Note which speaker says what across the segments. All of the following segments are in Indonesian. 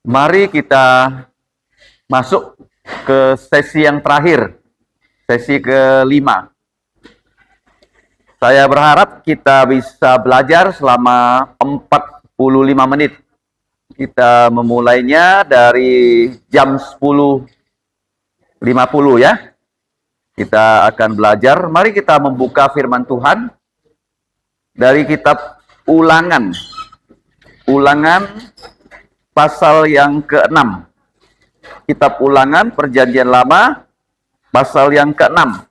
Speaker 1: Mari kita masuk ke sesi yang terakhir, sesi kelima. Saya berharap kita bisa belajar selama 45 menit. Kita memulainya dari jam 10.50 ya. Kita akan belajar. Mari kita membuka firman Tuhan dari kitab Ulangan. Ulangan pasal yang ke-6. Kitab Ulangan Perjanjian Lama pasal yang ke-6.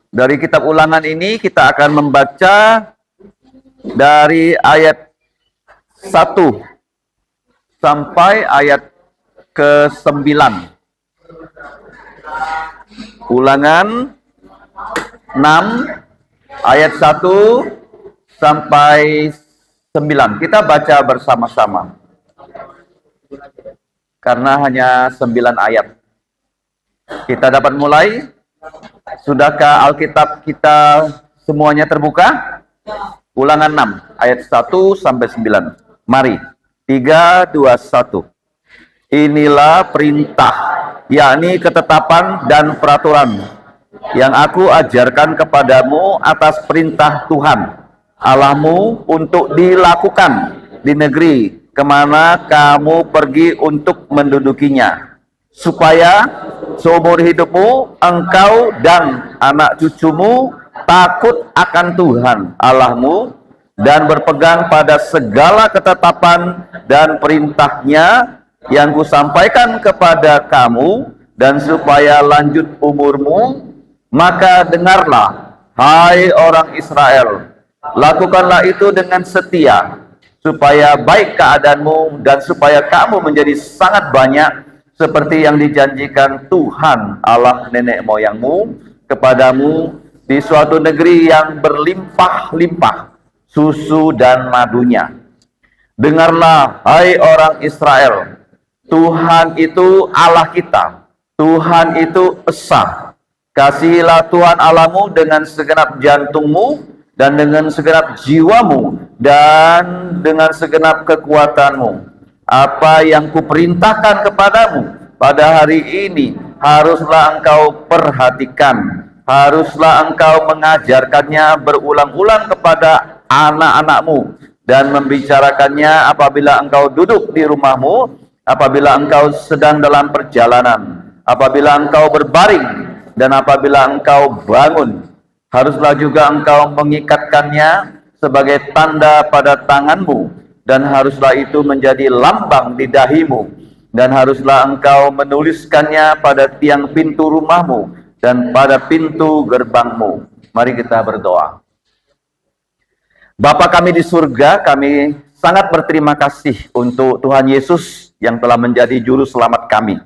Speaker 1: Dari kitab Ulangan ini kita akan membaca dari ayat 1 sampai ayat ke-9. Ulangan 6 ayat 1 sampai 9. Kita baca bersama-sama. Karena hanya 9 ayat. Kita dapat mulai. Sudahkah Alkitab kita semuanya terbuka? Ulangan 6 ayat 1 sampai 9. Mari. 3, 2, 1. Inilah perintah, yakni ketetapan dan peraturan yang aku ajarkan kepadamu atas perintah Tuhan Allahmu untuk dilakukan di negeri kemana kamu pergi untuk mendudukinya, supaya seumur hidupmu engkau dan anak cucumu takut akan Tuhan Allahmu dan berpegang pada segala ketetapan dan perintahnya yang kusampaikan kepada kamu, dan supaya lanjut umurmu. Maka dengarlah, hai orang Israel, lakukanlah itu dengan setia, supaya baik keadaanmu dan supaya kamu menjadi sangat banyak, seperti yang dijanjikan Tuhan Allah nenek moyangmu kepadamu di suatu negeri yang berlimpah-limpah susu dan madunya. Dengarlah, hai orang Israel, Tuhan itu Allah kita, Tuhan itu esa. Kasihilah Tuhan Allahmu dengan segenap jantungmu dan dengan segenap jiwamu dan dengan segenap kekuatanmu. Apa yang kuperintahkan kepadamu pada hari ini haruslah engkau perhatikan, haruslah engkau mengajarkannya berulang-ulang kepada anak-anakmu dan membicarakannya apabila engkau duduk di rumahmu, apabila engkau sedang dalam perjalanan, apabila engkau berbaring, dan apabila engkau bangun. Haruslah juga engkau mengikatkannya sebagai tanda pada tanganmu, dan haruslah itu menjadi lambang di dahimu, dan haruslah engkau menuliskannya pada tiang pintu rumahmu dan pada pintu gerbangmu. Mari kita berdoa. Bapa kami di surga, kami sangat berterima kasih untuk Tuhan Yesus yang telah menjadi juru selamat kami.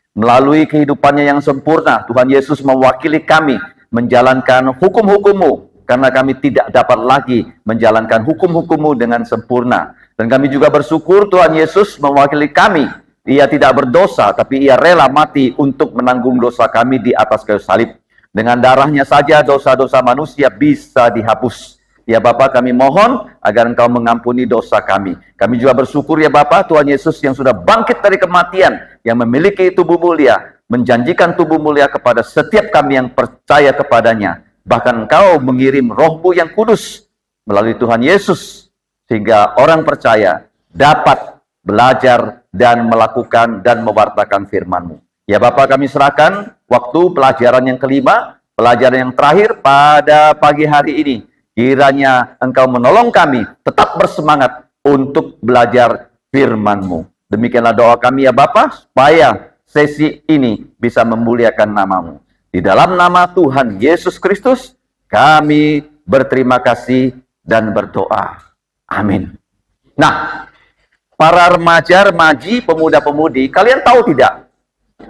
Speaker 1: Melalui kehidupannya yang sempurna, Tuhan Yesus mewakili kami menjalankan hukum-hukum-Mu, karena kami tidak dapat lagi menjalankan hukum-hukum-Mu dengan sempurna. Dan kami juga bersyukur Tuhan Yesus mewakili kami. Ia tidak berdosa, tapi Ia rela mati untuk menanggung dosa kami di atas kayu salib. Dengan darahnya saja dosa-dosa manusia bisa dihapus. Ya Bapa, kami mohon agar Engkau mengampuni dosa kami. Kami juga bersyukur ya Bapa, Tuhan Yesus yang sudah bangkit dari kematian, yang memiliki tubuh mulia, menjanjikan tubuh mulia kepada setiap kami yang percaya kepadanya. Bahkan Engkau mengirim Roh-Mu yang kudus melalui Tuhan Yesus, sehingga orang percaya dapat belajar dan melakukan dan mewartakan firman-Mu. Ya Bapa, kami serahkan waktu pelajaran yang kelima, pelajaran yang terakhir pada pagi hari ini. Kiranya Engkau menolong kami tetap bersemangat untuk belajar firman-Mu. Demikianlah doa kami ya Bapa, supaya sesi ini bisa memuliakan nama-Mu. Di dalam nama Tuhan Yesus Kristus, kami berterima kasih dan berdoa. Amin. Nah, para remaja, remaji, pemuda-pemudi, kalian tahu tidak?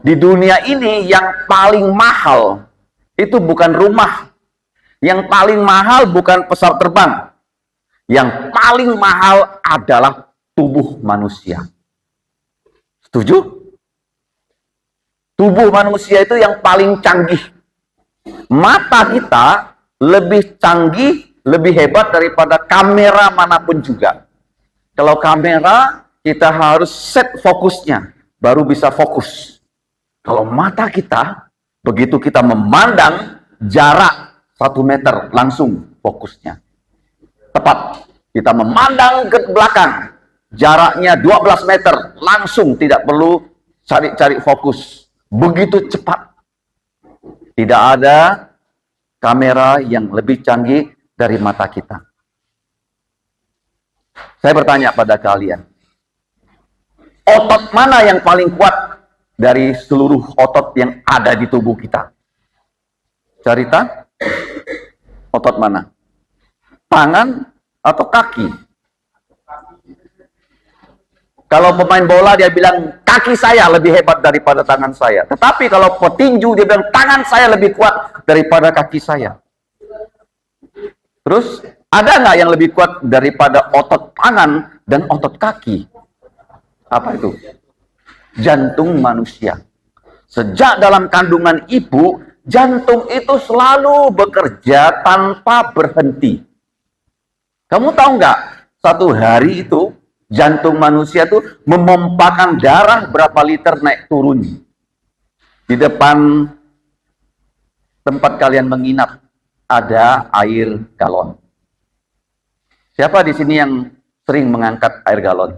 Speaker 1: Di dunia ini yang paling mahal itu bukan rumah. Yang paling mahal bukan pesawat terbang. Yang paling mahal adalah tubuh manusia. Setuju? Tubuh manusia itu yang paling canggih. Mata kita lebih canggih, lebih hebat daripada kamera manapun juga. Kalau kamera, kita harus set fokusnya, baru bisa fokus. Kalau mata kita, begitu kita memandang jarak 1 meter, langsung fokusnya. Tepat. Kita memandang ke belakang, jaraknya 12 meter, langsung, tidak perlu cari-cari fokus. Begitu cepat. Tidak ada kamera yang lebih canggih dari mata kita. Saya bertanya pada kalian, otot mana yang paling kuat dari seluruh otot yang ada di tubuh kita? Cerita? Otot mana? Tangan atau kaki? Kalau pemain bola dia bilang kaki saya lebih hebat daripada tangan saya. Tetapi kalau petinju dia bilang tangan saya lebih kuat daripada kaki saya. Terus ada nggak yang lebih kuat daripada otot tangan dan otot kaki? Apa itu? Jantung manusia. Sejak dalam kandungan ibu, jantung itu selalu bekerja tanpa berhenti. Kamu tahu nggak? Satu hari itu jantung manusia itu memompakan darah berapa liter naik turun. Di depan tempat kalian menginap ada air galon. Siapa di sini yang sering mengangkat air galon?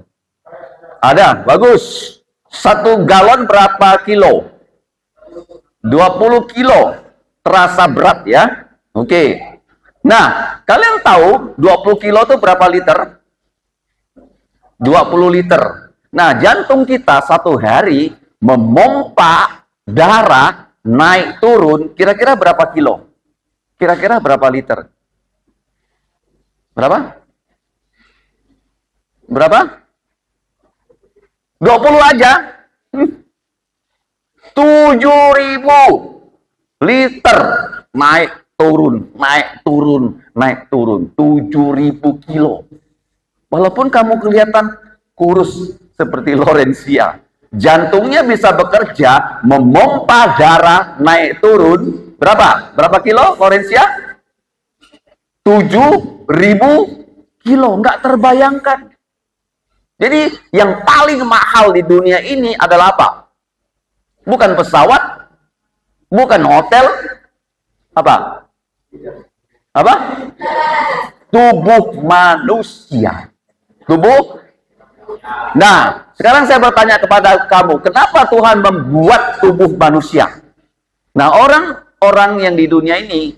Speaker 1: Ada, bagus. 1 galon berapa kilo? 20 kilo. Terasa berat ya? Oke. Nah, kalian tahu 20 kilo itu berapa liter? 20 liter. Nah, jantung kita satu hari memompa darah naik turun kira-kira berapa kilo? Kira-kira berapa liter? Berapa? Berapa? 20 aja. 7.000 liter naik turun, naik turun, naik turun. 7.000 kilo. Walaupun kamu kelihatan kurus seperti Lorencia, jantungnya bisa bekerja memompa darah naik turun. Berapa? Berapa kilo Lorencia? 7.000 kilo. Nggak terbayangkan. Jadi yang paling mahal di dunia ini adalah apa? Bukan pesawat, bukan hotel, apa? Apa? Tubuh manusia. Tubuh. Nah, sekarang saya bertanya kepada kamu, kenapa Tuhan membuat tubuh manusia? Nah, orang-orang yang di dunia ini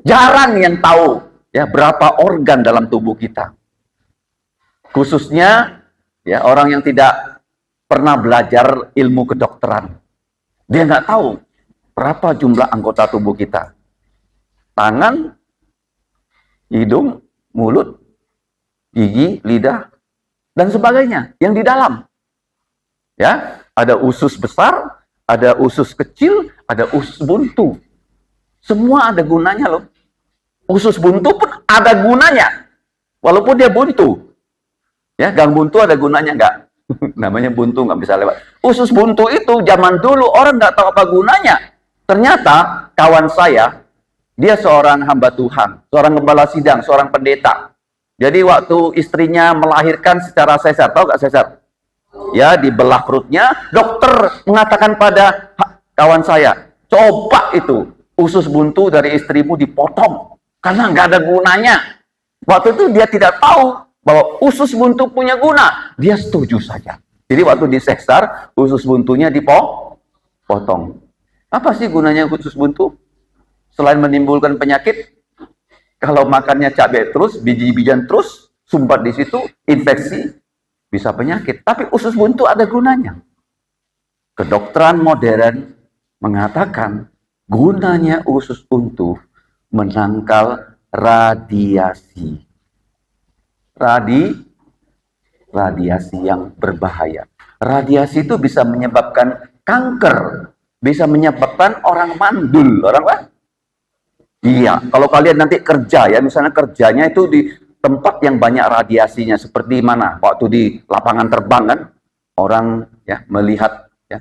Speaker 1: jarang yang tahu ya berapa organ dalam tubuh kita. Khususnya ya orang yang tidak pernah belajar ilmu kedokteran. Dia nggak tahu berapa jumlah anggota tubuh kita. Tangan, hidung, mulut, gigi, lidah, dan sebagainya yang di dalam. Ya, ada usus besar, ada usus kecil, ada usus buntu. Semua ada gunanya loh. Usus buntu pun ada gunanya. Walaupun dia buntu. Ya, gang buntu ada gunanya nggak? Namanya buntu, nggak bisa lewat. Usus buntu itu zaman dulu orang nggak tahu apa gunanya. Ternyata kawan saya, dia seorang hamba Tuhan, seorang gembala sidang, seorang pendeta. Jadi waktu istrinya melahirkan secara sesar, tahu nggak sesar? Ya, dibelah perutnya, dokter mengatakan pada kawan saya, coba itu usus buntu dari istrimu dipotong, karena nggak ada gunanya. Waktu itu dia tidak tahu bahwa usus buntu punya guna, dia setuju saja. Jadi waktu di sesar, usus buntunya dipotong. Apa sih gunanya usus buntu? Selain menimbulkan penyakit, kalau makannya cabai terus, biji-bijian terus, sumbat di situ, infeksi, bisa penyakit. Tapi usus buntu ada gunanya. Kedokteran modern mengatakan gunanya usus buntu menangkal radiasi. Radiasi yang berbahaya. Radiasi itu bisa menyebabkan kanker, bisa menyebabkan orang mandul. Orang apa? Iya, kalau kalian nanti kerja ya, misalnya kerjanya itu di tempat yang banyak radiasinya, seperti mana? Waktu di lapangan terbang kan, orang ya melihat ya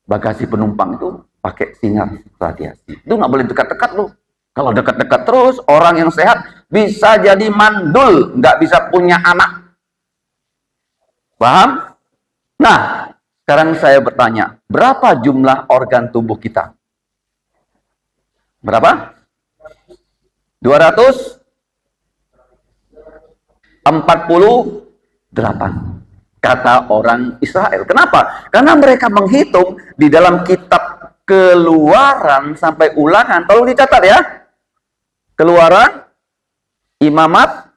Speaker 1: bagasi penumpang itu pakai sinyal radiasi. Itu nggak boleh dekat-dekat loh. Kalau dekat-dekat terus, orang yang sehat bisa jadi mandul, nggak bisa punya anak. Paham? Nah, sekarang saya bertanya, berapa jumlah organ tubuh kita? Berapa? 248 kata orang Israel. Kenapa? Karena mereka menghitung di dalam kitab Keluaran sampai Ulangan. Tolong dicatat ya. Keluaran, Imamat,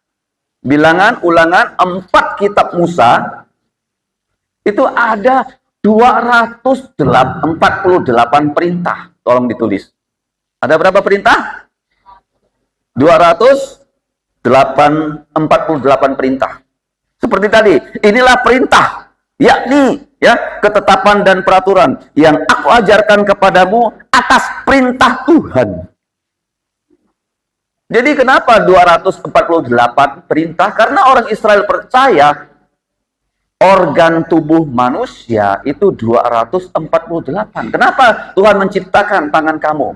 Speaker 1: Bilangan, Ulangan, 4 kitab Musa. Itu ada 248 perintah. Tolong ditulis. Ada berapa perintah? 248 perintah. Seperti tadi, inilah perintah, yakni ya ketetapan dan peraturan yang aku ajarkan kepadamu atas perintah Tuhan. Jadi kenapa 248 perintah? Karena orang Israel percaya organ tubuh manusia itu 248. Kenapa Tuhan menciptakan tangan kamu?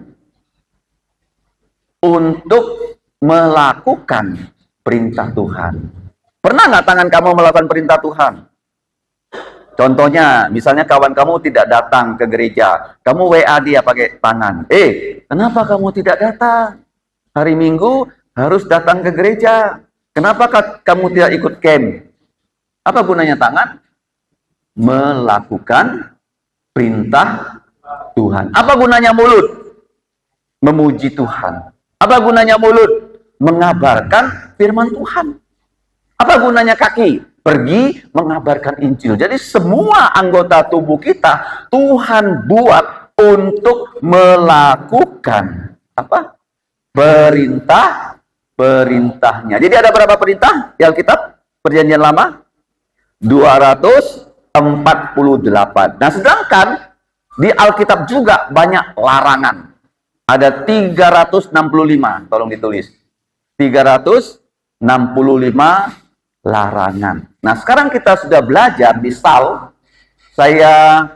Speaker 1: Untuk melakukan perintah Tuhan. Pernah nggak tangan kamu melakukan perintah Tuhan? Contohnya, misalnya kawan kamu tidak datang ke gereja. Kamu WA dia pakai tangan. Kenapa kamu tidak datang? Hari Minggu harus datang ke gereja. Kenapa kamu tidak ikut camp? Apa gunanya tangan? Melakukan perintah Tuhan. Apa gunanya mulut? Memuji Tuhan. Apa gunanya mulut? Mengabarkan firman Tuhan. Apa gunanya kaki? Pergi mengabarkan Injil. Jadi semua anggota tubuh kita Tuhan buat untuk melakukan apa? Perintahnya. Jadi ada berapa perintah di Alkitab Perjanjian Lama? 248. Nah, sedangkan di Alkitab juga banyak larangan. Ada 365. Tolong ditulis. 365 larangan. Nah, sekarang kita sudah belajar di Sal. Saya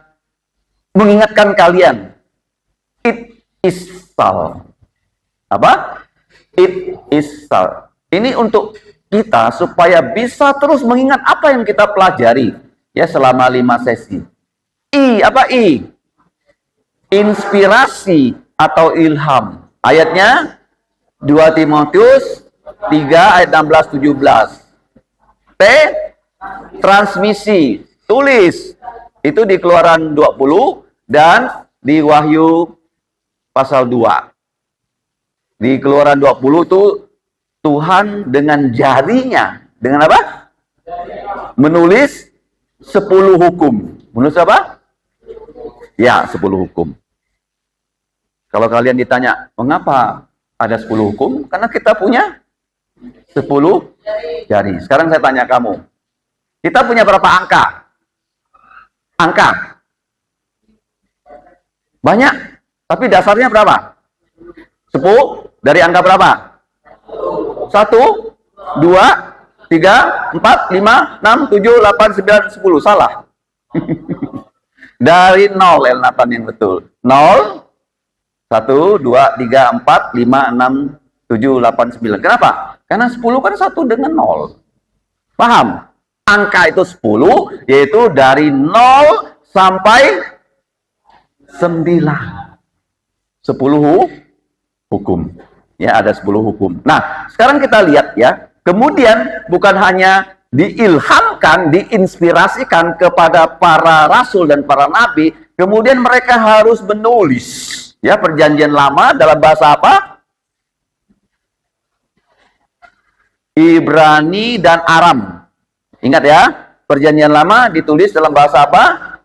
Speaker 1: mengingatkan kalian. It is Sal. Apa? It is Sal. Ini untuk kita supaya bisa terus mengingat apa yang kita pelajari ya selama 5 sesi. Apa I? Inspirasi atau ilham. Ayatnya 2 Timotius 3 ayat 16-17. T, transmisi, tulis. Itu di Keluaran 20 dan di Wahyu pasal 2. Di Keluaran 20 itu Tuhan dengan jarinya, dengan apa? Menulis 10 hukum. Menulis apa? Ya, 10 hukum. Kalau kalian ditanya, mengapa ada 10 hukum? Karena kita punya 10 jari. Sekarang saya tanya kamu. Kita punya berapa angka? Angka. Banyak. Tapi dasarnya berapa? 10. Dari angka berapa? 1, 2, 3, 4, 5, 6, 7, 8, 9, 10. Salah. Dari 0, Elnatan yang betul. 0, 1, 2, 3, 4, 5, 6, 7, 8, 9. Kenapa? Karena 10 kan 1 dengan 0. Paham? Angka itu 10, yaitu dari 0 sampai 9. 10 hukum. Ya, ada 10 hukum. Nah, sekarang kita lihat ya. Kemudian bukan hanya diilhamkan, diinspirasikan kepada para rasul dan para nabi, kemudian mereka harus menulis. Ya, Perjanjian Lama dalam bahasa apa? Ibrani dan Aram. Ingat ya, Perjanjian Lama ditulis dalam bahasa apa?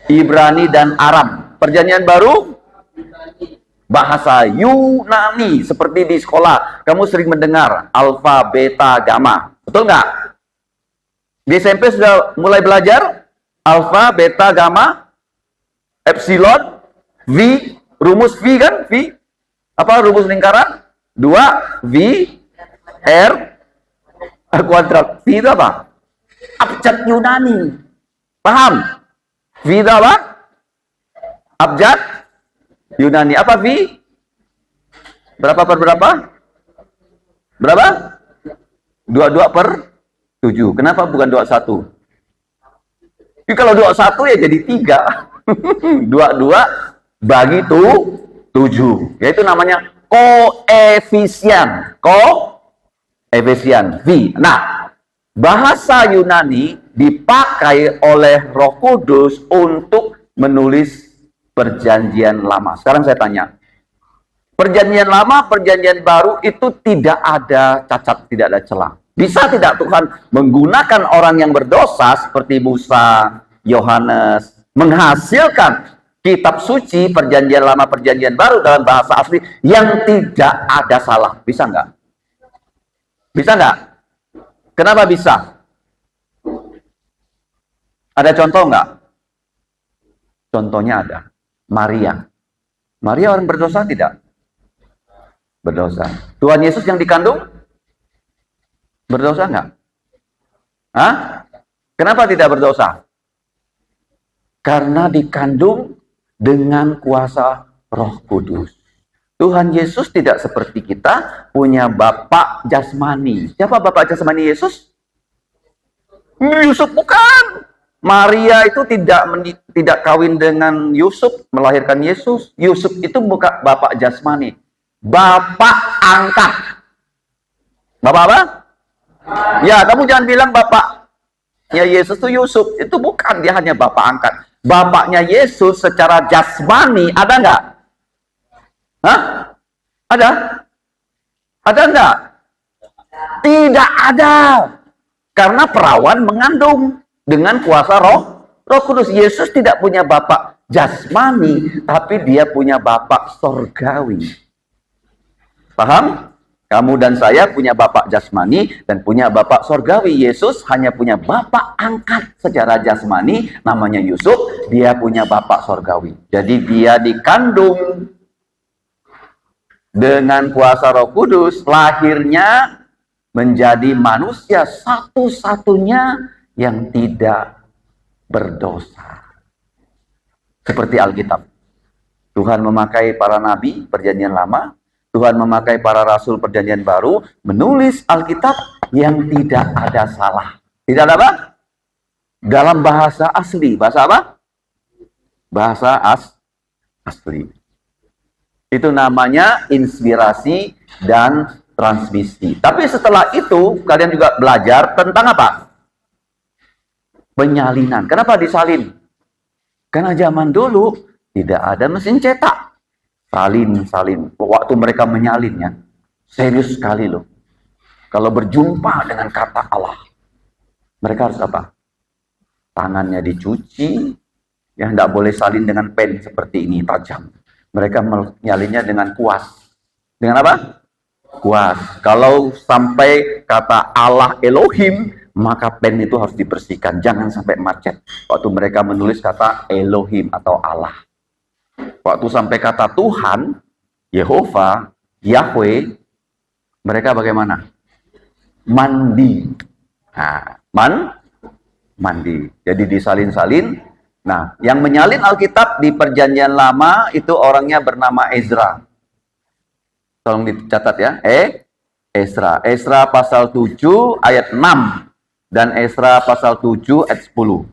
Speaker 1: Ibrani dan Aram. Perjanjian Baru bahasa Yunani. Seperti di sekolah, kamu sering mendengar alfa, beta, gamma. Betul nggak? Di SMP sudah mulai belajar alfa, beta, gamma, epsilon, V, rumus V kan? V. Apa rumus lingkaran? 2 V R kuadrat. V itu apa? Abjad Yunani. Paham? V itu apa? Abjad Yunani. Apa V? Berapa per berapa? Berapa? 22/7. Kenapa bukan 21? Jadi kalau 21 ya jadi 3. 22 bagi 7. Yaitu namanya koefisien. Koefisien V. Nah, bahasa Yunani dipakai oleh Roh Kudus untuk menulis Perjanjian Lama. Sekarang saya tanya, Perjanjian Lama, Perjanjian Baru itu tidak ada cacat, tidak ada celah. Bisa tidak Tuhan menggunakan orang yang berdosa seperti Musa, Yohanes, menghasilkan kitab suci, Perjanjian Lama, Perjanjian Baru dalam bahasa asli yang tidak ada salah? Bisa nggak? Bisa nggak? Kenapa bisa? Ada contoh nggak? Contohnya ada. Maria. Maria orang berdosa tidak? Berdosa. Tuhan Yesus yang dikandung? Berdosa nggak? Hah? Kenapa tidak berdosa? Karena dikandung dengan kuasa Roh Kudus. Tuhan Yesus tidak seperti kita, punya bapak jasmani. Siapa bapak jasmani Yesus? Yusuf bukan. Maria itu tidak kawin dengan Yusuf, melahirkan Yesus. Yusuf itu bukan bapak jasmani, bapak angkat. Bapak apa? Ya, kamu jangan bilang bapaknya Yesus itu Yusuf. Itu bukan, dia hanya bapak angkat. Bapaknya Yesus secara jasmani ada nggak? Hah? Ada? Ada nggak? Tidak ada. Karena perawan mengandung dengan kuasa Roh Kudus. Yesus tidak punya bapak jasmani, tapi dia punya bapak sorgawi. Paham? Kamu dan saya punya bapak jasmani dan punya bapak sorgawi. Yesus hanya punya bapak angkat secara jasmani, namanya Yusuf. Dia punya bapak sorgawi. Jadi dia dikandung dengan kuasa Roh Kudus, lahirnya menjadi manusia satu-satunya yang tidak berdosa. Seperti Alkitab. Tuhan memakai para nabi Perjanjian Lama, Tuhan memakai para rasul Perjanjian Baru menulis Alkitab yang tidak ada salah. Tidak ada apa? Dalam bahasa asli. Bahasa apa? Bahasa asli. Itu namanya inspirasi dan transmisi. Tapi setelah itu kalian juga belajar tentang apa? Penyalinan. Kenapa disalin? Karena zaman dulu tidak ada mesin cetak. Salin. Waktu mereka menyalinnya, serius sekali loh. Kalau berjumpa dengan kata Allah, mereka harus apa? Tangannya dicuci, ya tidak boleh salin dengan pen seperti ini, tajam. Mereka menyalinnya dengan kuas. Dengan apa? Kuas. Kalau sampai kata Allah Elohim, maka pen itu harus dibersihkan. Jangan sampai macet. Waktu mereka menulis kata Elohim atau Allah. Waktu sampai kata Tuhan, Yehova, Yahweh, mereka bagaimana? Mandi. Nah, mandi. Jadi disalin-salin. Nah, yang menyalin Alkitab di Perjanjian Lama itu orangnya bernama Ezra. Tolong dicatat ya. Ezra. Ezra pasal 7 ayat 6 dan Ezra pasal 7 ayat 10.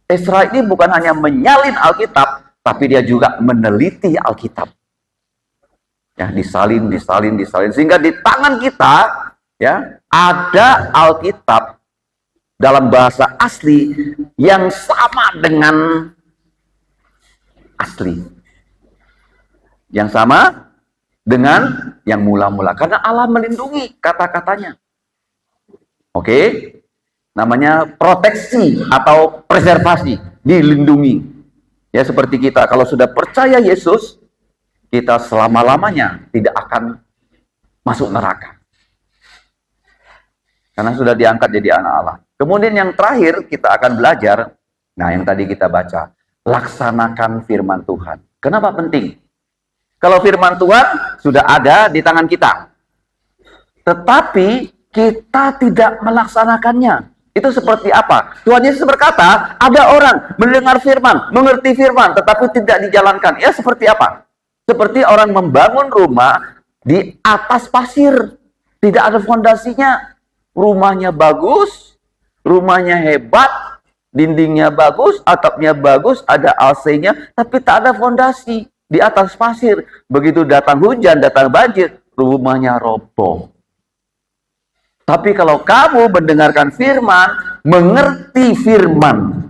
Speaker 1: Ezra ini bukan hanya menyalin Alkitab, tapi dia juga meneliti Alkitab. Ya, disalin sehingga di tangan kita ya ada Alkitab dalam bahasa asli yang sama dengan asli. Yang sama dengan yang mula-mula. Karena Allah melindungi kata-katanya. Oke? Namanya proteksi atau preservasi. Dilindungi. Ya seperti kita. Kalau sudah percaya Yesus, kita selama-lamanya tidak akan masuk neraka. Karena sudah diangkat jadi anak Allah. Kemudian yang terakhir kita akan belajar, nah yang tadi kita baca, laksanakan firman Tuhan. Kenapa penting? Kalau firman Tuhan sudah ada di tangan kita, tetapi kita tidak melaksanakannya. Itu seperti apa? Tuhan Yesus berkata, ada orang mendengar firman, mengerti firman, tetapi tidak dijalankan. Ya seperti apa? Seperti orang membangun rumah di atas pasir. Tidak ada fondasinya. Rumahnya bagus, rumahnya hebat, dindingnya bagus, atapnya bagus, ada AC-nya, tapi tak ada fondasi di atas pasir. Begitu datang hujan, datang banjir, rumahnya roboh. Tapi kalau kamu mendengarkan firman, mengerti firman,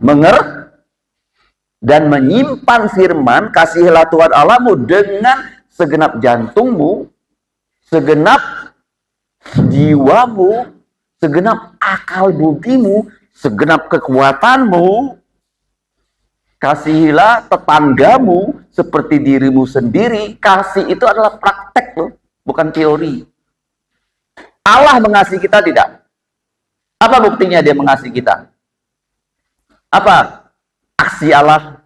Speaker 1: dan menyimpan firman, kasihilah Tuhan Allahmu dengan segenap jantungmu, segenap jiwamu, segenap akal budimu, segenap kekuatanmu. Kasihilah tetanggamu seperti dirimu sendiri. Kasih itu adalah praktek loh, bukan teori. Allah mengasihi kita tidak? Apa buktinya dia mengasihi kita? Apa aksi Allah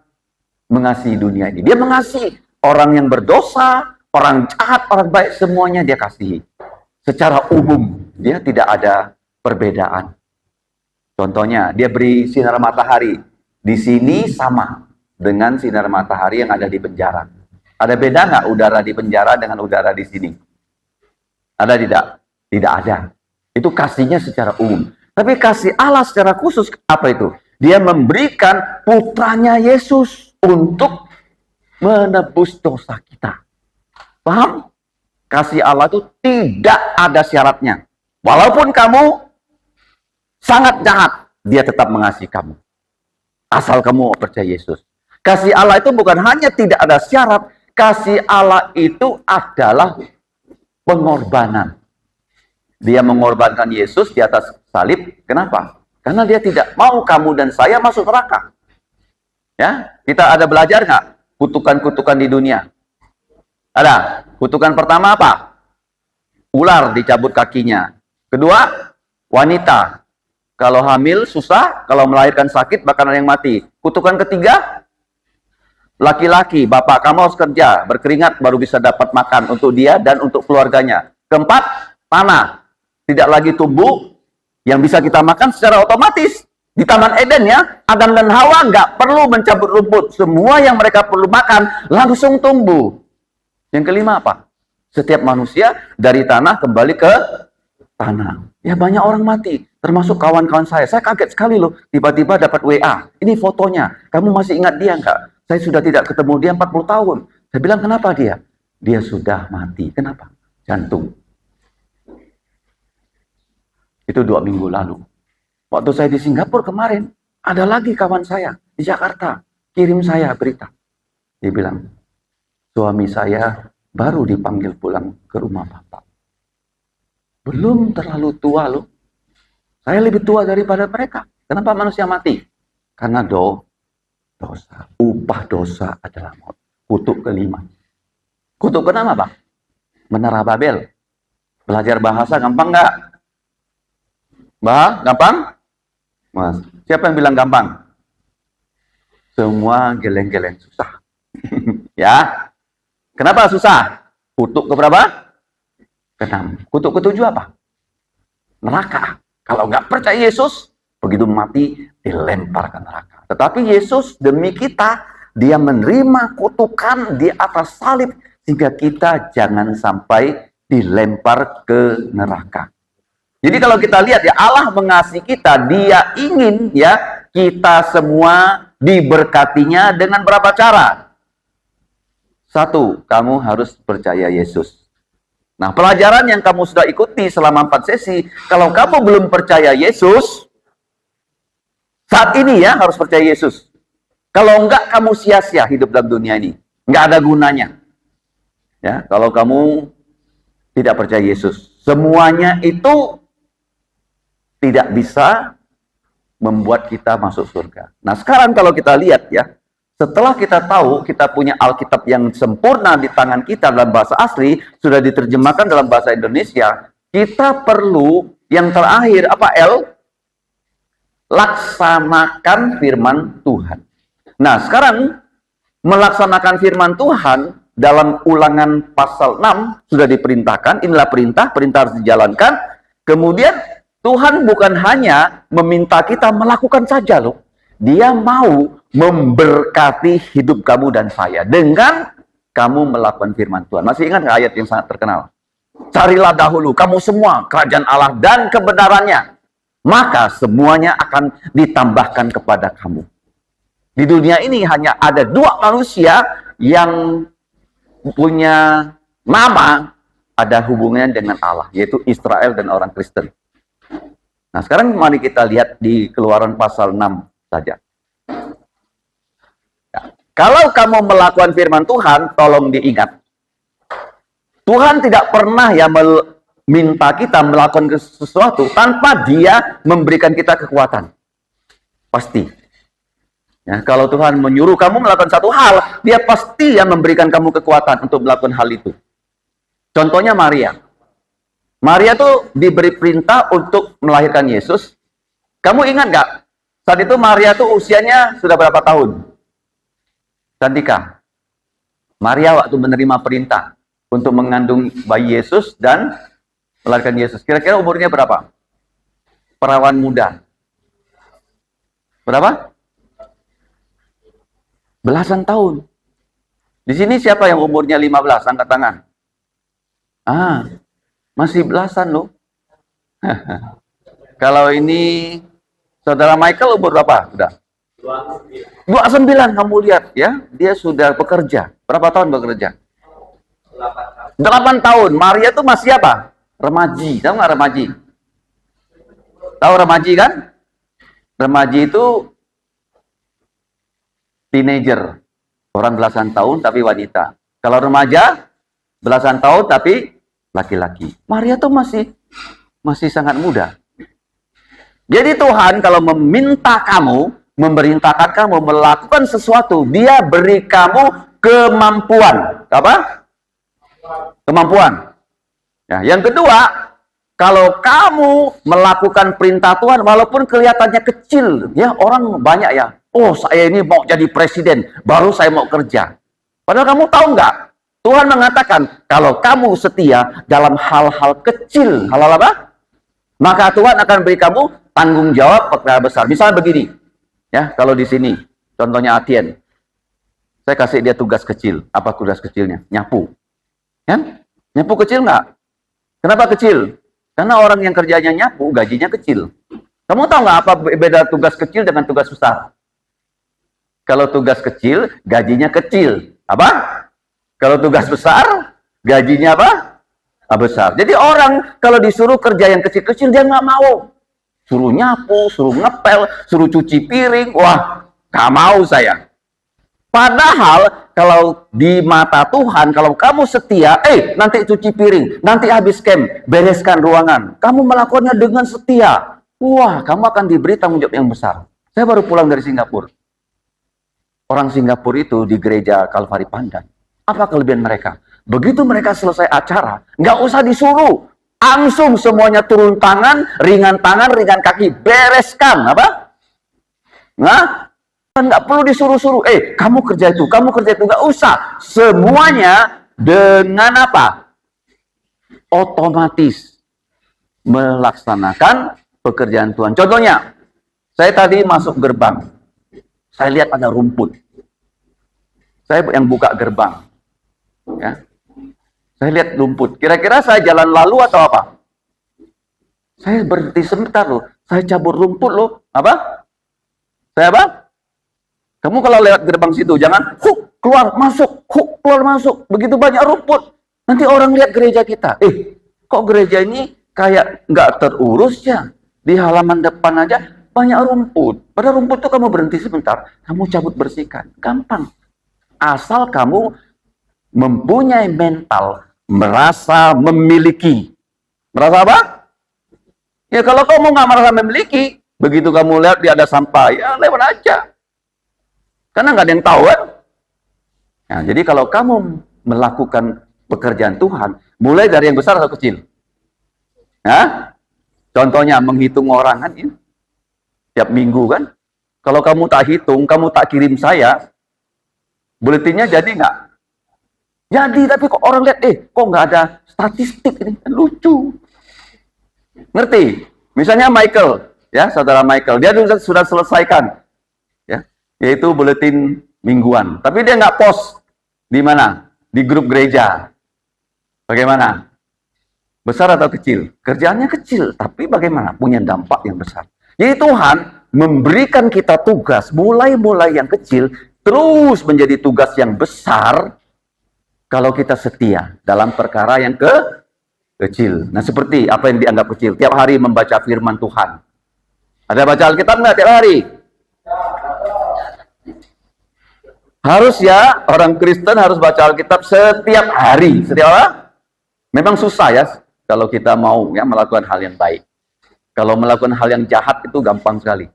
Speaker 1: mengasihi dunia ini? Dia mengasihi orang yang berdosa, orang jahat, orang baik, semuanya dia kasihi. Secara umum, dia tidak ada perbedaan. Contohnya, dia beri sinar matahari. Di sini sama dengan sinar matahari yang ada di penjara. Ada beda nggak udara di penjara dengan udara di sini? Ada tidak? Tidak ada. Itu kasihnya secara umum. Tapi kasih Allah secara khusus, apa itu? Dia memberikan putranya Yesus untuk menebus dosa kita. Paham? Kasih Allah itu tidak ada syaratnya. Walaupun kamu sangat jahat, dia tetap mengasihi kamu. Asal kamu percaya Yesus. Kasih Allah itu bukan hanya tidak ada syarat, kasih Allah itu adalah pengorbanan. Dia mengorbankan Yesus di atas salib. Kenapa? Karena dia tidak mau kamu dan saya masuk neraka. Ya, kita ada belajar nggak kutukan-kutukan di dunia? Ada. Kutukan pertama apa? Ular dicabut kakinya. Kedua, wanita. Kalau hamil susah, kalau melahirkan sakit bahkan ada yang mati. Kutukan ketiga, laki-laki, bapak kamu harus kerja, berkeringat baru bisa dapat makan untuk dia dan untuk keluarganya. Keempat, tanah. Tidak lagi tumbuh yang bisa kita makan secara otomatis. Di Taman Eden ya, Adam dan Hawa nggak perlu mencabut rumput. Semua yang mereka perlu makan langsung tumbuh. Yang kelima apa? Setiap manusia dari tanah kembali ke tanah. Ya banyak orang mati, termasuk kawan-kawan saya. Saya kaget sekali loh, tiba-tiba dapat WA. Ini fotonya, kamu masih ingat dia nggak? Saya sudah tidak ketemu dia 40 tahun. Saya bilang, kenapa dia? Dia sudah mati. Kenapa? Jantung. Itu 2 minggu lalu. Waktu saya di Singapura kemarin, ada lagi kawan saya di Jakarta, kirim saya berita. Dia bilang, suami saya baru dipanggil pulang ke rumah bapak. Belum terlalu tua loh. Saya lebih tua daripada mereka. Kenapa manusia mati? Karena dosa. Upah dosa adalah maut. Kutuk kelima. Kutuk keenam apa? Menara Babel. Belajar bahasa gampang nggak? Gampang? Mas, siapa yang bilang gampang? Semua geleng-geleng susah. Ya. Kenapa susah? Kutuk keberapa? Keenam. Kutuk ketujuh apa? Neraka. Kalau nggak percaya Yesus, begitu mati dilempar ke neraka. Tetapi Yesus demi kita, dia menerima kutukan di atas salib sehingga kita jangan sampai dilempar ke neraka. Jadi kalau kita lihat ya, Allah mengasihi kita, dia ingin ya kita semua diberkatinya dengan berapa cara? 1, kamu harus percaya Yesus. Nah, pelajaran yang kamu sudah ikuti selama 4 sesi, kalau kamu belum percaya Yesus, saat ini ya harus percaya Yesus. Kalau enggak, kamu sia-sia hidup dalam dunia ini. Enggak ada gunanya. Ya, kalau kamu tidak percaya Yesus. Semuanya itu tidak bisa membuat kita masuk surga. Nah, sekarang kalau kita lihat ya, setelah kita tahu kita punya Alkitab yang sempurna di tangan kita dalam bahasa asli, sudah diterjemahkan dalam bahasa Indonesia, kita perlu yang terakhir apa laksanakan firman Tuhan. Nah, sekarang melaksanakan firman Tuhan dalam Ulangan pasal 6 sudah diperintahkan. Inilah perintah harus dijalankan. Kemudian Tuhan bukan hanya meminta kita melakukan saja loh. Dia mau memberkati hidup kamu dan saya dengan kamu melakukan firman Tuhan. Masih ingat ayat yang sangat terkenal? Carilah dahulu kamu semua kerajaan Allah dan kebenarannya, maka semuanya akan ditambahkan kepada kamu. Di dunia ini hanya ada dua manusia yang punya nama ada hubungannya dengan Allah, yaitu Israel dan orang Kristen. Nah, sekarang mari kita lihat di Keluaran pasal 6 saja. Ya, kalau kamu melakukan firman Tuhan, tolong diingat. Tuhan tidak pernah ya minta kita melakukan sesuatu tanpa Dia memberikan kita kekuatan. Pasti. Ya, kalau Tuhan menyuruh kamu melakukan satu hal, Dia pasti yang memberikan kamu kekuatan untuk melakukan hal itu. Contohnya Maria. Maria tuh diberi perintah untuk melahirkan Yesus. Kamu ingat nggak? Saat itu Maria tuh usianya sudah berapa tahun? Cantika. Maria waktu menerima perintah untuk mengandung bayi Yesus dan melahirkan Yesus. Kira-kira umurnya berapa? Perawan muda. Berapa? Belasan tahun. Di sini siapa yang umurnya 15? Angkat tangan. Masih belasan loh. Kalau ini saudara Michael umur berapa? Sudah? 29 kamu lihat ya. Dia sudah bekerja. Berapa tahun bekerja? 8 tahun. Maria tuh masih apa? Remaji. Tahu nggak remaji? Tahu remaji kan? Remaji itu teenager. Orang belasan tahun tapi wanita. Kalau remaja, belasan tahun tapi laki-laki. Maria tuh masih sangat muda. Jadi Tuhan kalau meminta kamu, memerintahkan kamu melakukan sesuatu, Dia beri kamu kemampuan. Apa? Kemampuan. Ya, yang kedua, kalau kamu melakukan perintah Tuhan, walaupun kelihatannya kecil, ya orang banyak ya, oh saya ini mau jadi presiden, baru saya mau kerja. Padahal kamu tahu nggak? Tuhan mengatakan, kalau kamu setia dalam hal-hal kecil, hal-hal apa? Maka Tuhan akan beri kamu tanggung jawab perkara besar. Misalnya begini, ya kalau di sini, contohnya Atien, saya kasih dia tugas kecil. Apa tugas kecilnya? Nyapu. Ya? Nyapu kecil nggak? Kenapa kecil? Karena orang yang kerjanya nyapu, gajinya kecil. Kamu tahu nggak apa beda tugas kecil dengan tugas besar? Kalau tugas kecil, gajinya kecil. Apa? Kalau tugas besar, gajinya apa? Besar. Jadi orang kalau disuruh kerja yang kecil-kecil, dia nggak mau. Suruh nyapu, suruh ngepel, suruh cuci piring. Wah, nggak mau saya. Padahal kalau di mata Tuhan, kalau kamu setia, nanti cuci piring, nanti habis camp, bereskan ruangan. Kamu melakukannya dengan setia. Wah, kamu akan diberi tanggung jawab yang besar. Saya baru pulang dari Singapura. Orang Singapura itu di gereja Kalvari Pandan. Apa kelebihan mereka? Begitu mereka selesai acara, nggak usah disuruh. Langsung semuanya turun tangan, ringan kaki, bereskan. Apa? Nah, nggak perlu disuruh-suruh. Kamu kerja itu, nggak usah. Semuanya dengan apa? Otomatis melaksanakan pekerjaan Tuhan. Contohnya, saya tadi masuk gerbang. Saya lihat ada rumput. Saya yang buka gerbang. Ya. Saya lihat rumput. Kira-kira saya jalan lalu atau apa? Saya berhenti sebentar loh. Saya cabut rumput loh. Apa? Saya apa? Kamu kalau lewat gerbang situ, jangan keluar masuk, keluar masuk. Begitu banyak rumput. Nanti orang lihat gereja kita. Kok gereja ini kayak nggak terurus ya? Di halaman depan aja banyak rumput. Pada rumput tuh kamu berhenti sebentar, kamu cabut bersihkan. Gampang. Asal kamu mempunyai mental, merasa memiliki. Merasa apa? Ya kalau kamu nggak merasa memiliki, begitu kamu lihat dia ada sampah, ya lewat aja. Karena nggak ada yang tahu kan? Nah, jadi kalau kamu melakukan pekerjaan Tuhan, mulai dari yang besar atau kecil? Nah, contohnya menghitung orang kan, ya? Tiap minggu kan? Kalau kamu tak hitung, kamu tak kirim saya, buletinnya jadi nggak? Jadi, tapi kok orang lihat, kok nggak ada statistik ini? Lucu. Ngerti? Misalnya Michael, ya, saudara Michael, dia sudah selesaikan, ya, yaitu buletin mingguan. Tapi dia nggak post di mana? Di grup gereja. Bagaimana? Besar atau kecil? Kerjaannya kecil, tapi bagaimana? Punya dampak yang besar. Jadi Tuhan memberikan kita tugas, mulai yang kecil, terus menjadi tugas yang besar, kalau kita setia dalam perkara yang kecil. Nah, seperti apa yang dianggap kecil? Tiap hari membaca firman Tuhan. Ada baca Alkitab nggak tiap hari? Harus ya, orang Kristen harus baca Alkitab setiap hari. Setiap apa? Memang susah ya, kalau kita mau ya melakukan hal yang baik. Kalau melakukan hal yang jahat itu gampang sekali.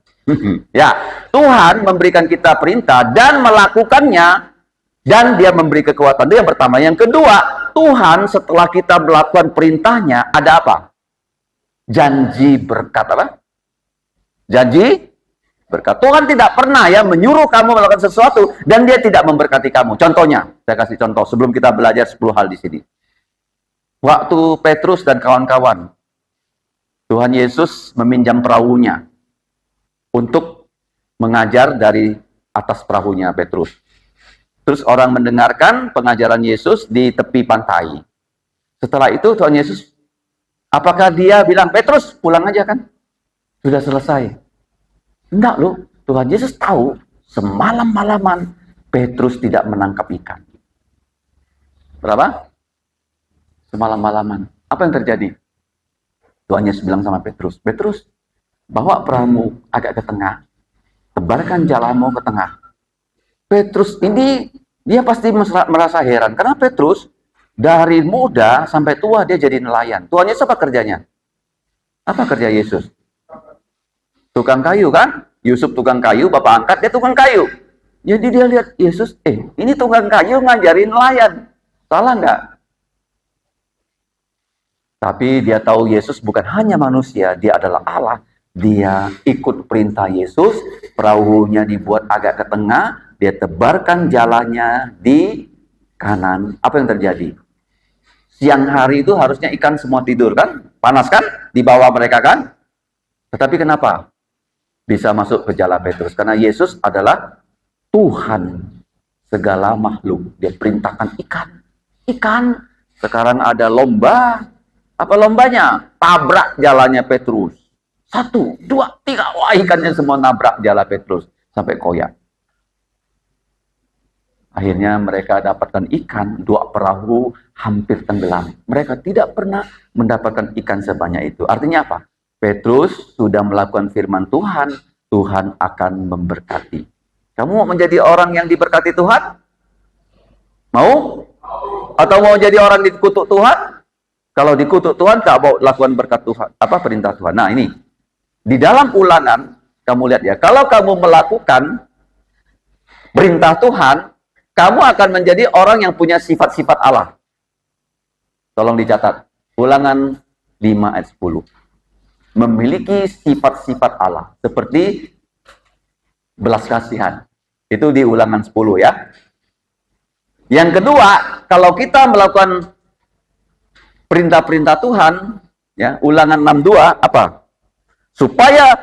Speaker 1: Ya, Tuhan memberikan kita perintah dan melakukannya, dan dia memberi kekuatan. Itu yang pertama. Yang kedua, Tuhan setelah kita melakukan perintahnya, ada apa? Janji berkat apa? Janji berkat. Tuhan tidak pernah ya menyuruh kamu melakukan sesuatu dan dia tidak memberkati kamu. Contohnya, saya kasih contoh sebelum kita belajar 10 hal di sini. Waktu Petrus dan kawan-kawan, Tuhan Yesus meminjam perahunya untuk mengajar dari atas perahunya Petrus. Terus orang mendengarkan pengajaran Yesus di tepi pantai. Setelah itu Tuhan Yesus, apakah dia bilang, Petrus pulang aja kan? Sudah selesai. Enggak loh, Tuhan Yesus tahu semalam-malaman Petrus tidak menangkap ikan. Berapa? Semalam-malaman. Apa yang terjadi? Tuhan Yesus bilang sama Petrus, Petrus, bawa perahu agak ke tengah. Tebarkan jalamu ke tengah. Petrus ini, dia pasti merasa heran. Karena Petrus, dari muda sampai tua dia jadi nelayan. Tuhan Yesus apa kerjanya? Apa kerja Yesus? Tukang kayu kan? Yusuf tukang kayu, bapak angkat, dia tukang kayu. Jadi dia lihat Yesus, ini tukang kayu ngajarin nelayan. Salah nggak? Tapi dia tahu Yesus bukan hanya manusia, dia adalah Allah. Dia ikut perintah Yesus, perahunya dibuat agak ke tengah, dia tebarkan jalannya di kanan. Apa yang terjadi? Siang hari itu harusnya ikan semua tidur kan? Panas kan? Di bawah mereka kan? Tetapi kenapa bisa masuk ke jala Petrus? Karena Yesus adalah Tuhan segala makhluk. Dia perintahkan ikan. Ikan. Sekarang ada lomba. Apa lombanya? Tabrak jalannya Petrus. 1, 2, 3. Wah, ikannya semua nabrak jala Petrus. Sampai koyak. Akhirnya mereka dapatkan ikan, 2 perahu hampir tenggelam. Mereka tidak pernah mendapatkan ikan sebanyak itu. Artinya apa? Petrus sudah melakukan firman Tuhan, Tuhan akan memberkati. Kamu mau menjadi orang yang diberkati Tuhan? Mau? Atau mau jadi orang dikutuk Tuhan? Kalau dikutuk Tuhan, tak mau lakukan berkat Tuhan. Apa perintah Tuhan? Nah ini, di dalam Ulangan, kamu lihat ya, kalau kamu melakukan perintah Tuhan, kamu akan menjadi orang yang punya sifat-sifat Allah. Tolong dicatat. Ulangan 5 ayat 10. Memiliki sifat-sifat Allah. Seperti belas kasihan. Itu di Ulangan 10 ya. Yang kedua, kalau kita melakukan perintah-perintah Tuhan, ya, Ulangan 6:2 apa? Supaya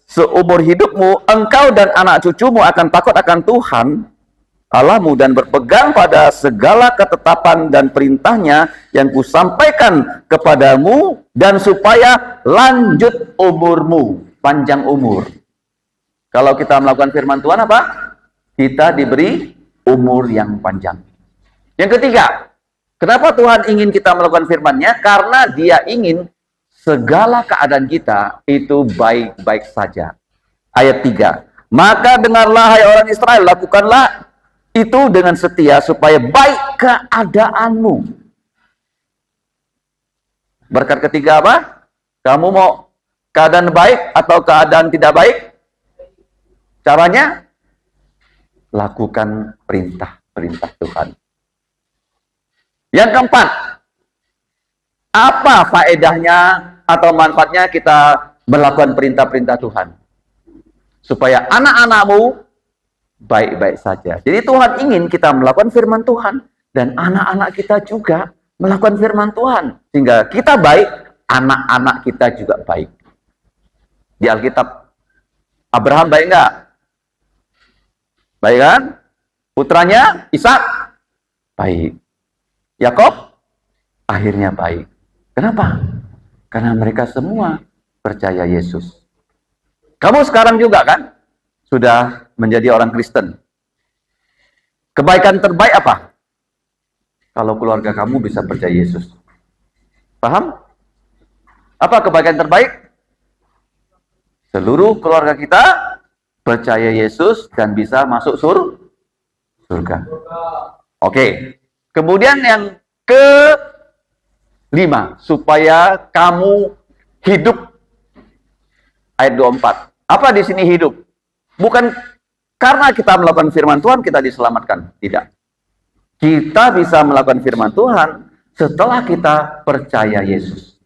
Speaker 1: seumur hidupmu, engkau dan anak cucumu akan takut akan Tuhan Allahmu dan berpegang pada segala ketetapan dan perintahnya yang kusampaikan kepadamu, dan supaya lanjut umurmu, panjang umur. Kalau kita melakukan firman Tuhan apa? Kita diberi umur yang panjang. Yang ketiga, kenapa Tuhan ingin kita melakukan firman-Nya? Karena Dia ingin segala keadaan kita itu baik-baik saja. Ayat 3. Maka dengarlah hai orang Israel, lakukanlah itu dengan setia supaya baik keadaanmu. Berkat ketiga apa? Kamu mau keadaan baik atau keadaan tidak baik? Caranya? Lakukan perintah-perintah Tuhan. Yang keempat, apa faedahnya atau manfaatnya kita melakukan perintah-perintah Tuhan? Supaya anak-anakmu baik-baik saja. Jadi Tuhan ingin kita melakukan firman Tuhan, dan anak-anak kita juga melakukan firman Tuhan. Sehingga kita baik, anak-anak kita juga baik. Di Alkitab, Abraham baik enggak? Baik kan? Putranya Ishak baik. Yakob akhirnya baik. Kenapa? Karena mereka semua percaya Yesus. Kamu sekarang juga kan sudah menjadi orang Kristen. Kebaikan terbaik apa? Kalau keluarga kamu bisa percaya Yesus. Paham? Apa kebaikan terbaik? Seluruh keluarga kita percaya Yesus dan bisa masuk surga. Oke. Kemudian yang kelima, supaya kamu hidup. Ayat 24. Apa di sini hidup? Bukan karena kita melakukan firman Tuhan kita diselamatkan. Tidak. Kita bisa melakukan firman Tuhan setelah kita percaya Yesus.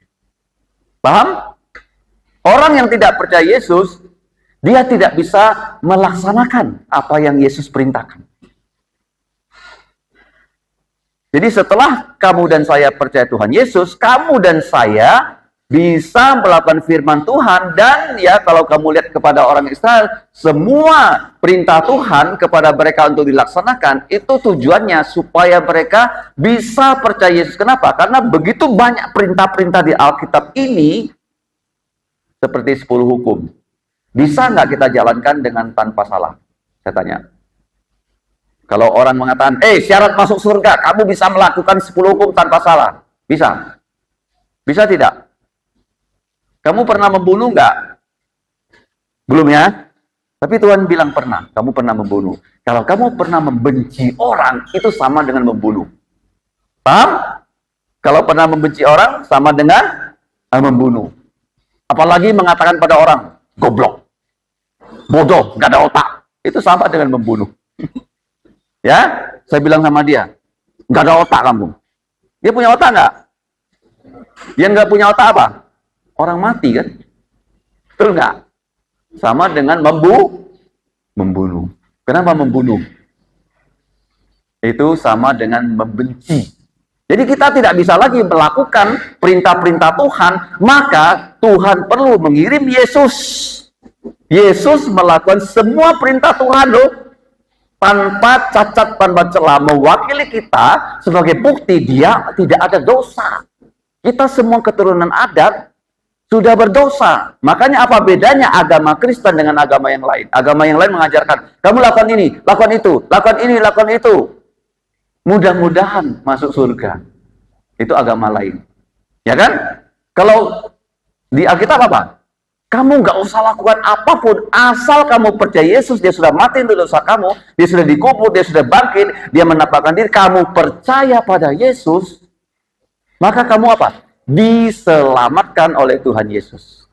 Speaker 1: Paham? Orang yang tidak percaya Yesus, dia tidak bisa melaksanakan apa yang Yesus perintahkan. Jadi setelah kamu dan saya percaya Tuhan Yesus, kamu dan saya bisa melakukan firman Tuhan. Dan ya, kalau kamu lihat kepada orang Israel, semua perintah Tuhan kepada mereka untuk dilaksanakan, itu tujuannya supaya mereka bisa percaya Yesus. Kenapa? Karena begitu banyak perintah-perintah di Alkitab ini, seperti 10 hukum. Bisa nggak kita jalankan dengan tanpa salah? Saya tanya. Kalau orang mengatakan, syarat masuk surga, kamu bisa melakukan 10 hukum tanpa salah. Bisa? Bisa tidak? Kamu pernah membunuh nggak? Belum ya? Tapi Tuhan bilang pernah. Kamu pernah membunuh. Kalau kamu pernah membenci orang, itu sama dengan membunuh. Paham? Kalau pernah membenci orang, sama dengan membunuh. Apalagi mengatakan pada orang, goblok, bodoh, nggak ada otak. Itu sama dengan membunuh. Ya, saya bilang sama dia, nggak ada otak kamu. Dia punya otak nggak? Yang nggak punya otak apa? Orang mati kan? Betul nggak? Sama dengan membunuh. Kenapa membunuh? Itu sama dengan membenci. Jadi kita tidak bisa lagi melakukan perintah-perintah Tuhan, maka Tuhan perlu mengirim Yesus. Yesus melakukan semua perintah Tuhan loh, tanpa cacat, tanpa celah, mewakili kita sebagai bukti dia tidak ada dosa. Kita semua keturunan Adam sudah berdosa. Makanya apa bedanya agama Kristen dengan agama yang lain? Agama yang lain mengajarkan, kamu lakukan ini, lakukan itu, lakukan ini, lakukan itu. Mudah-mudahan masuk surga. Itu agama lain. Ya kan? Kalau di Alkitab apa? Kamu nggak usah lakukan apapun. Asal kamu percaya Yesus, dia sudah mati untuk dosa kamu. Dia sudah dikubur, dia sudah bangkit. Dia menampakkan diri. Kamu percaya pada Yesus. Maka kamu apa? Diselamatkan oleh Tuhan Yesus.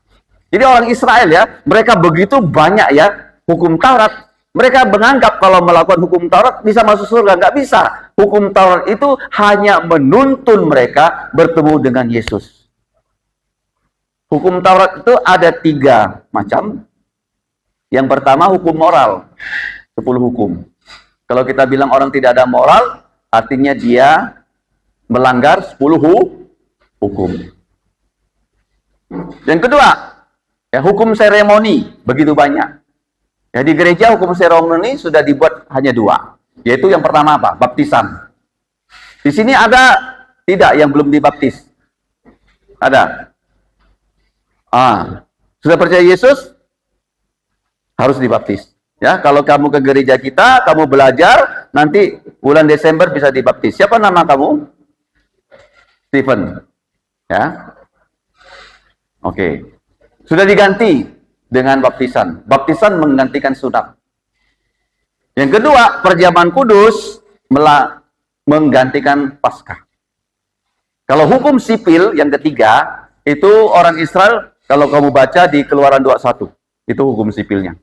Speaker 1: Jadi orang Israel ya, mereka begitu banyak ya hukum Taurat. Mereka menganggap kalau melakukan hukum Taurat bisa masuk surga. Nggak bisa. Hukum Taurat itu hanya menuntun mereka bertemu dengan Yesus. Hukum Taurat itu ada 3 macam. Yang pertama hukum moral. 10 hukum. Kalau kita bilang orang tidak ada moral, artinya dia melanggar 10 hukum. Yang kedua, ya hukum seremoni. Begitu banyak. Ya, di gereja hukum seremoni sudah dibuat hanya 2. Yaitu yang pertama apa? Baptisan. Di sini ada tidak yang belum dibaptis? Ada. Sudah percaya Yesus? Harus dibaptis. Ya, kalau kamu ke gereja kita, kamu belajar, nanti bulan Desember bisa dibaptis. Siapa nama kamu? Stephen. Ya. Oke. Sudah diganti dengan baptisan. Baptisan menggantikan sunat. Yang kedua, perjamuan kudus menggantikan Paskah. Kalau hukum sipil yang ketiga, itu orang Israel, kalau kamu baca di Keluaran 21, itu hukum sipilnya.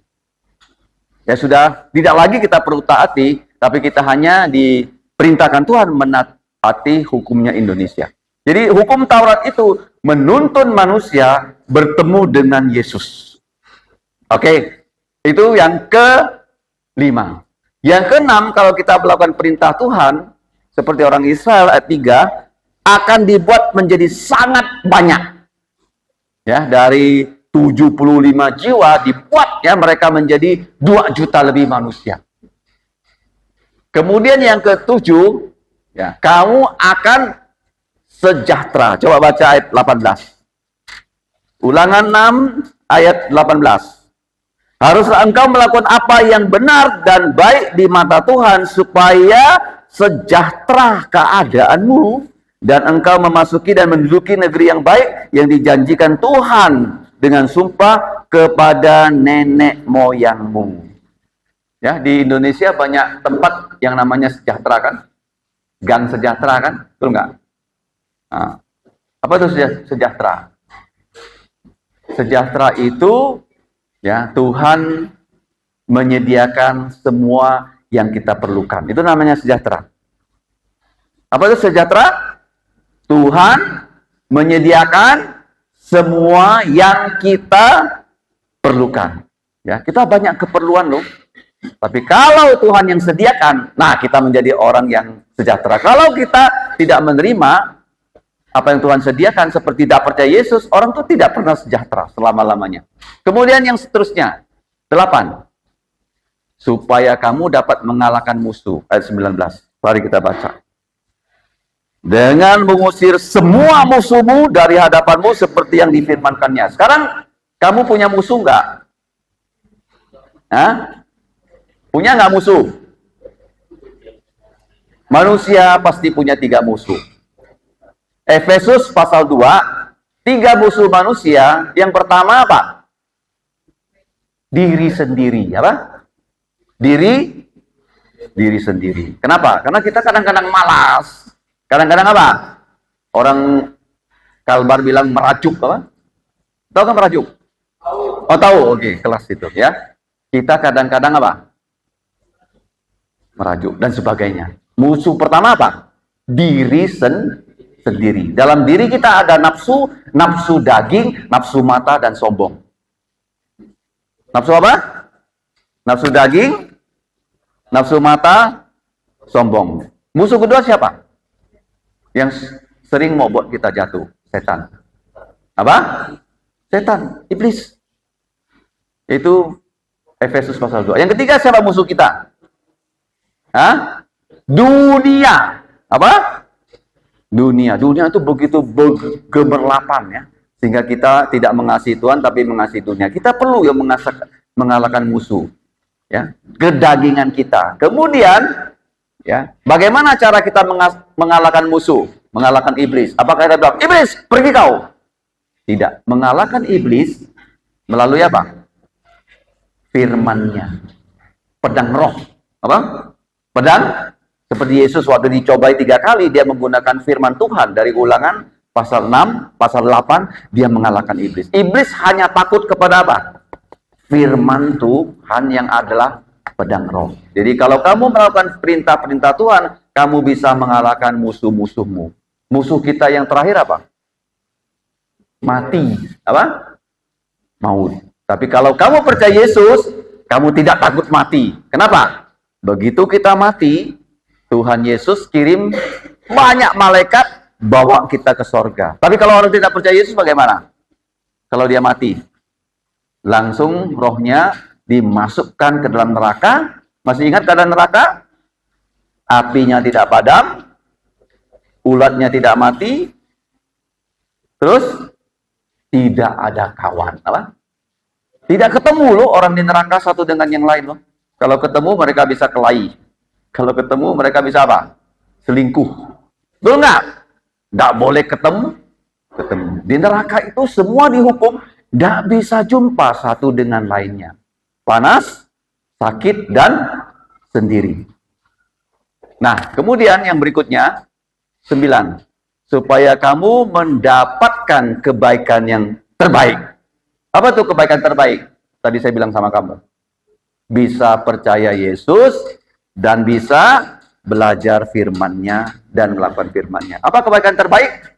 Speaker 1: Ya sudah, tidak lagi kita perlu taati, tapi kita hanya diperintahkan Tuhan menaati hukumnya Indonesia. Jadi hukum Taurat itu menuntun manusia bertemu dengan Yesus. Oke, itu yang ke-5. Yang ke-6, kalau kita melakukan perintah Tuhan, seperti orang Israel ayat 3, akan dibuat menjadi sangat banyak. Ya, dari 75 jiwa dibuat ya mereka menjadi 2 juta lebih manusia. Kemudian yang ke-7, ya, kamu akan sejahtera. Coba baca ayat 18. Ulangan 6 ayat 18. Haruslah engkau melakukan apa yang benar dan baik di mata Tuhan, supaya sejahtera keadaanmu dan engkau memasuki dan menduduki negeri yang baik yang dijanjikan Tuhan dengan sumpah kepada nenek moyangmu. Ya, di Indonesia banyak tempat yang namanya sejahtera kan? Gang sejahtera kan? Betul nggak? Nah, apa itu sejahtera? Sejahtera itu ya, Tuhan menyediakan semua yang kita perlukan. Itu namanya sejahtera. Apa itu sejahtera? Tuhan menyediakan semua yang kita perlukan. Ya, kita banyak keperluan loh. Tapi kalau Tuhan yang sediakan, nah kita menjadi orang yang sejahtera. Kalau kita tidak menerima apa yang Tuhan sediakan, seperti tidak percaya Yesus, orang itu tidak pernah sejahtera selama-lamanya. Kemudian yang seterusnya, 8. Supaya kamu dapat mengalahkan musuh. Ayat 19. Mari kita baca. Dengan mengusir semua musuhmu dari hadapanmu seperti yang difirmankannya. Sekarang, kamu punya musuh nggak? Hah? Punya nggak musuh? Manusia pasti punya 3 musuh. Efesus pasal 2, 3 musuh manusia. Yang pertama apa? Diri sendiri. Apa? Diri sendiri. Kenapa? Karena kita kadang-kadang malas. Kadang-kadang apa? Orang Kalbar bilang merajuk. Apa? Tahu kan merajuk? Oh tahu, oke, kelas itu ya. Kita kadang-kadang apa? Merajuk dan sebagainya. Musuh pertama apa? Diri sendiri. Dalam diri kita ada nafsu, nafsu daging, nafsu mata, dan sombong. Nafsu apa? Nafsu daging, nafsu mata, sombong. Musuh kedua siapa? Yang sering mau buat kita jatuh. Setan. Apa? Setan, iblis. Itu Efesus pasal 2. Yang ketiga siapa musuh kita? Hah? Dunia. Apa? Dunia. Dunia itu begitu gemerlapan ya. Sehingga kita tidak mengasihi Tuhan tapi mengasihi dunia. Kita perlu yang mengalahkan musuh. Ya, kedagingan kita. Kemudian ya, bagaimana cara kita mengalahkan musuh? Mengalahkan iblis. Apakah kita bilang, iblis, pergi kau? Tidak. Mengalahkan iblis melalui apa? Firman-Nya. Pedang roh. Apa? Pedang, seperti Yesus waktu dicobai 3 kali, dia menggunakan firman Tuhan. Dari Ulangan pasal 6, pasal 8, dia mengalahkan iblis. Iblis hanya takut kepada apa? Firman Tuhan yang adalah pedang roh. Jadi kalau kamu melakukan perintah-perintah Tuhan, kamu bisa mengalahkan musuh-musuhmu. Musuh kita yang terakhir apa? Mati. Apa? Maut. Tapi kalau kamu percaya Yesus, kamu tidak takut mati. Kenapa? Begitu kita mati, Tuhan Yesus kirim banyak malaikat bawa kita ke sorga. Tapi kalau orang tidak percaya Yesus bagaimana? Kalau dia mati, langsung rohnya dimasukkan ke dalam neraka. Masih ingat keadaan neraka? Apinya tidak padam, ulatnya tidak mati, terus tidak ada kawan. Apa? Tidak ketemu loh orang di neraka satu dengan yang lain loh. Kalau ketemu mereka bisa kelahi. Kalau ketemu mereka bisa apa? Selingkuh. Betul nggak? Nggak boleh ketemu. Di neraka itu semua dihukum. Nggak bisa jumpa satu dengan lainnya. Panas, sakit, dan sendiri. Nah, kemudian yang berikutnya, 9. Supaya kamu mendapatkan kebaikan yang terbaik. Apa tuh kebaikan terbaik? Tadi saya bilang sama kamu. Bisa percaya Yesus dan bisa belajar firman-Nya dan melakukan firman-Nya. Apa kebaikan terbaik?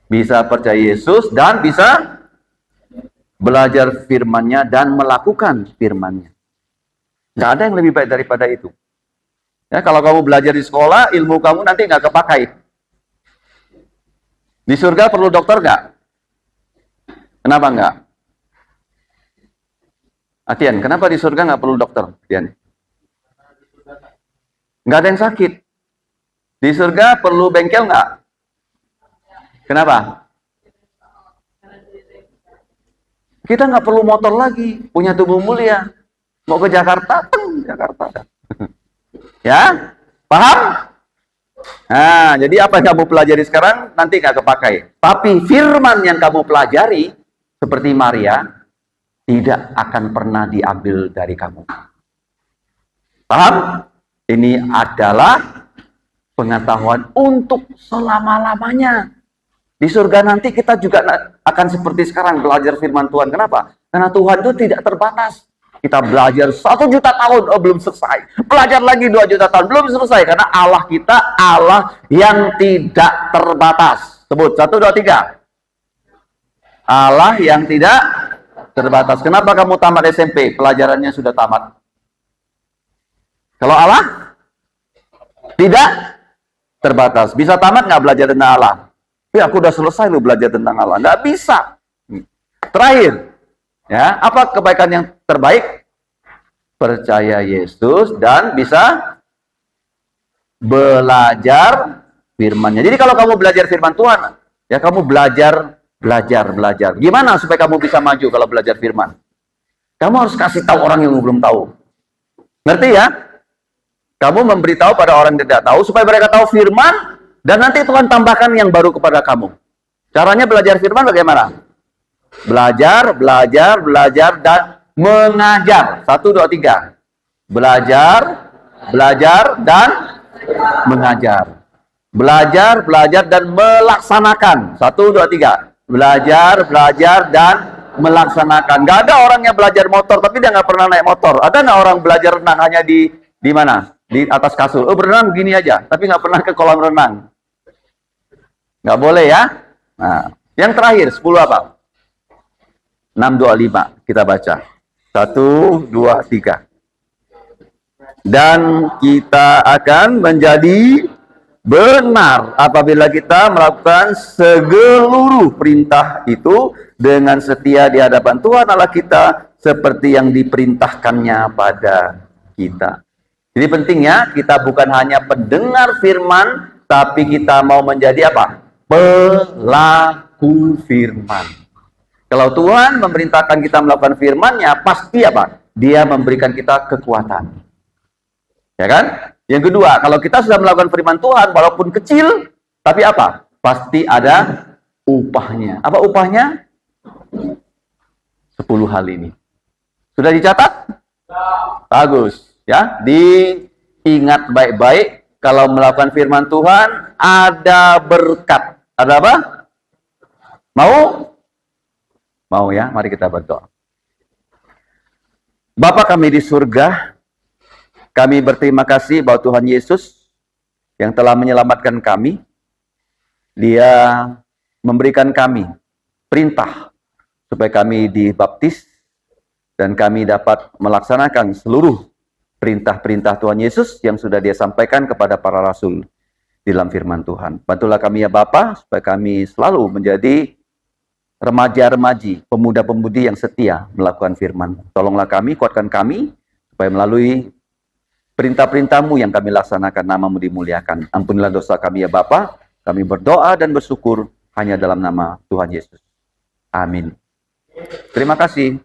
Speaker 1: Bisa percaya Yesus dan bisa belajar firman-Nya dan melakukan firman-Nya. Nggak ada yang lebih baik daripada itu. Ya, kalau kamu belajar di sekolah, ilmu kamu nanti nggak kepakai. Di surga perlu dokter nggak? Kenapa nggak? Atian, kenapa di surga nggak perlu dokter? Atian? Nggak ada yang sakit. Di surga perlu bengkel nggak? Kenapa? Kita nggak perlu motor lagi, punya tubuh mulia. Mau ke Jakarta, Jakarta. Ya, paham? Nah, jadi apa yang kamu pelajari sekarang nanti nggak kepakai. Tapi firman yang kamu pelajari, seperti Maria, tidak akan pernah diambil dari kamu. Paham? Ini adalah pengetahuan untuk selama-lamanya. Di surga nanti kita juga akan seperti sekarang belajar firman Tuhan. Kenapa? Karena Tuhan itu tidak terbatas. Kita belajar 1 juta tahun, belum selesai. Belajar lagi 2 juta tahun, belum selesai. Karena Allah kita Allah yang tidak terbatas. Sebut, 1, 2, 3. Allah yang tidak terbatas. Kenapa kamu tamat SMP? Pelajarannya sudah tamat. Kalau Allah tidak terbatas. Bisa tamat nggak belajar tentang Allah? Ya, aku udah selesai lu belajar tentang Allah. Nggak bisa. Terakhir, ya, apa kebaikan yang terbaik? Percaya Yesus dan bisa belajar firman-Nya. Jadi kalau kamu belajar firman Tuhan, ya kamu belajar. Gimana supaya kamu bisa maju kalau belajar firman? Kamu harus kasih tahu orang yang belum tahu. Ngerti ya? Kamu memberitahu pada orang yang tidak tahu supaya mereka tahu firman. Dan nanti Tuhan tambahkan yang baru kepada kamu. Caranya belajar firman bagaimana? Belajar, dan mengajar. 1, 2, 3. Belajar, dan mengajar. Belajar, dan melaksanakan. 1, 2, 3. Belajar, dan melaksanakan. Gak ada orang yang belajar motor, tapi dia nggak pernah naik motor. Ada nggak orang belajar renang hanya di mana? Di atas kasur. Berenang gini aja, tapi nggak pernah ke kolam renang. Nggak boleh ya. Nah, yang terakhir 10 apa? 6, 2, 5. Kita baca. 1, 2, 3. Dan kita akan menjadi benar apabila kita melakukan seluruh perintah itu dengan setia di hadapan Tuhan Allah kita seperti yang diperintahkannya pada kita. Jadi pentingnya kita bukan hanya pendengar firman, tapi kita mau menjadi apa? Pelaku firman. Kalau Tuhan memerintahkan kita melakukan firman-Nya, pasti apa? Dia memberikan kita kekuatan. Ya kan? Yang kedua, kalau kita sudah melakukan firman Tuhan, walaupun kecil, tapi apa? Pasti ada upahnya. Apa upahnya? 10 hal ini. Sudah dicatat? Bagus. Ya, diingat baik-baik. Kalau melakukan firman Tuhan, ada berkat. Ada apa? Mau? Mau ya? Mari kita berdoa. Bapa kami di surga, kami berterima kasih bahwa Tuhan Yesus yang telah menyelamatkan kami, Dia memberikan kami perintah supaya kami dibaptis dan kami dapat melaksanakan seluruh perintah-perintah Tuhan Yesus yang sudah Dia sampaikan kepada para rasul di dalam firman Tuhan. Bantulah kami ya Bapa, supaya kami selalu menjadi remaja-remaji, pemuda-pemudi yang setia melakukan firman. Tolonglah kami, kuatkan kami, supaya melalui perintah-perintah-Mu yang kami laksanakan, nama-Mu dimuliakan. Ampunilah dosa kami ya Bapa, kami berdoa dan bersyukur hanya dalam nama Tuhan Yesus. Amin. Terima kasih.